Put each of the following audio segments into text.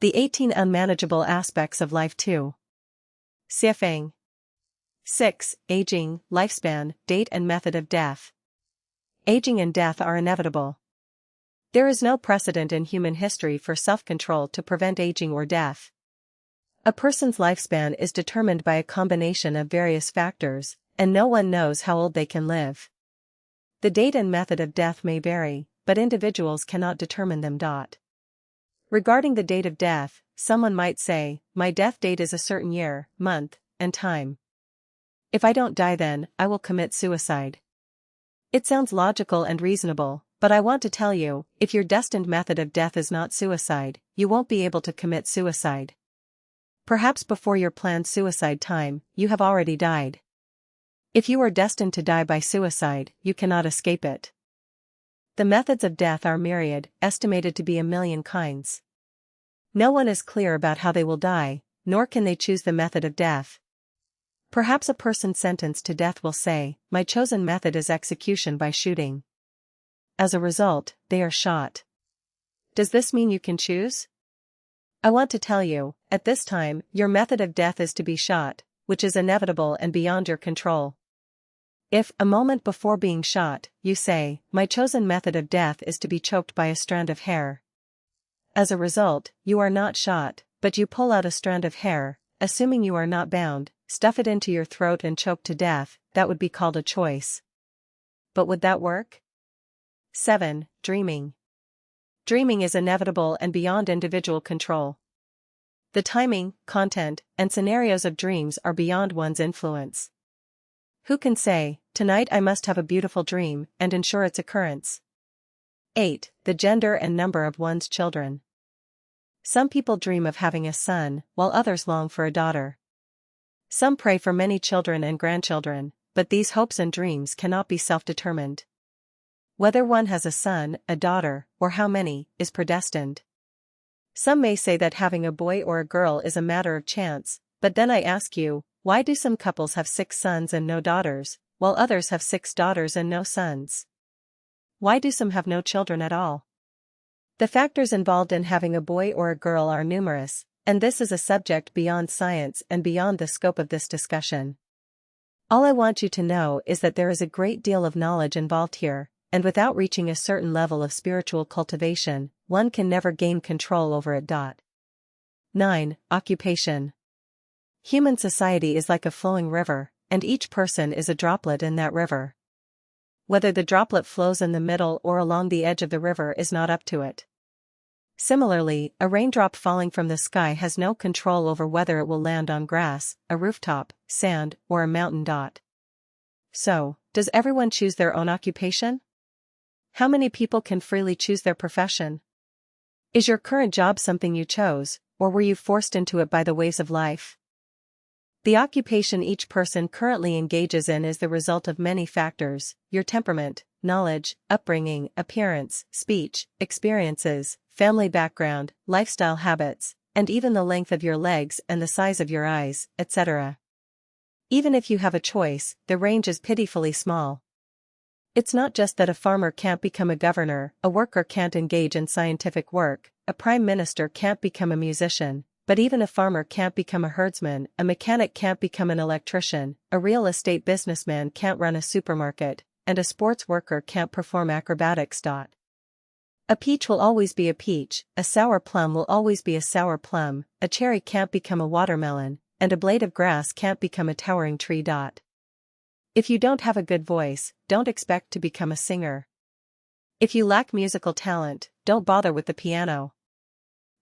The 18 Unmanageable Aspects of Life 2. Siafang. 6. Aging, lifespan, date and method of death. Aging and death are inevitable. There is no precedent in human history for self-control to prevent aging or death. A person's lifespan is determined by a combination of various factors, and no one knows how old they can live. The date and method of death may vary, but individuals cannot determine them. Regarding the date of death, someone might say, my death date is a certain year, month, and time. If I don't die then, I will commit suicide. It sounds logical and reasonable, but I want to tell you, if your destined method of death is not suicide, you won't be able to commit suicide. Perhaps before your planned suicide time, you have already died. If you are destined to die by suicide, you cannot escape it. The methods of death are myriad, estimated to be 1,000,000 kinds. No one is clear about how they will die, nor can they choose the method of death. Perhaps a person sentenced to death will say, my chosen method is execution by shooting. As a result, they are shot. Does this mean you can choose? I want to tell you, at this time, your method of death is to be shot, which is inevitable and beyond your control. If, a moment before being shot, you say, my chosen method of death is to be choked by a strand of hair. As a result, you are not shot, but you pull out a strand of hair, assuming you are not bound, stuff it into your throat and choke to death. That would be called a choice. But would that work? 7. Dreaming. Dreaming is inevitable and beyond individual control. The timing, content, and scenarios of dreams are beyond one's influence. Who can say, tonight I must have a beautiful dream, and ensure its occurrence? 8. The gender and number of one's children. Some people dream of having a son, while others long for a daughter. Some pray for many children and grandchildren, but these hopes and dreams cannot be self-determined. Whether one has a son, a daughter, or how many, is predestined. Some may say that having a boy or a girl is a matter of chance, but then I ask you, why do some couples have 6 sons and no daughters, while others have 6 daughters and no sons? Why do some have no children at all? The factors involved in having a boy or a girl are numerous, and this is a subject beyond science and beyond the scope of this discussion. All I want you to know is that there is a great deal of knowledge involved here, and without reaching a certain level of spiritual cultivation, one can never gain control over it. 9. Occupation. Human society is like a flowing river, and each person is a droplet in that river. Whether the droplet flows in the middle or along the edge of the river is not up to it. Similarly, a raindrop falling from the sky has no control over whether it will land on grass, a rooftop, sand, or a mountain. So, does everyone choose their own occupation? How many people can freely choose their profession? Is your current job something you chose, or were you forced into it by the waves of life? The occupation each person currently engages in is the result of many factors: your temperament, knowledge, upbringing, appearance, speech, experiences, family background, lifestyle habits, and even the length of your legs and the size of your eyes, etc. Even if you have a choice, the range is pitifully small. It's not just that a farmer can't become a governor, a worker can't engage in scientific work, a prime minister can't become a musician, but even a farmer can't become a herdsman, a mechanic can't become an electrician, a real estate businessman can't run a supermarket, and a sports worker can't perform acrobatics. A peach will always be a peach, a sour plum will always be a sour plum, a cherry can't become a watermelon, and a blade of grass can't become a towering tree. If you don't have a good voice, don't expect to become a singer. If you lack musical talent, don't bother with the piano.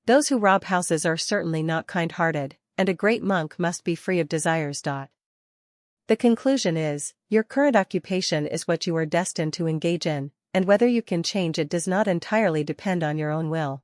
Those who rob houses are certainly not kind-hearted, and a great monk must be free of desires. The conclusion is, your current occupation is what you are destined to engage in, and whether you can change it does not entirely depend on your own will.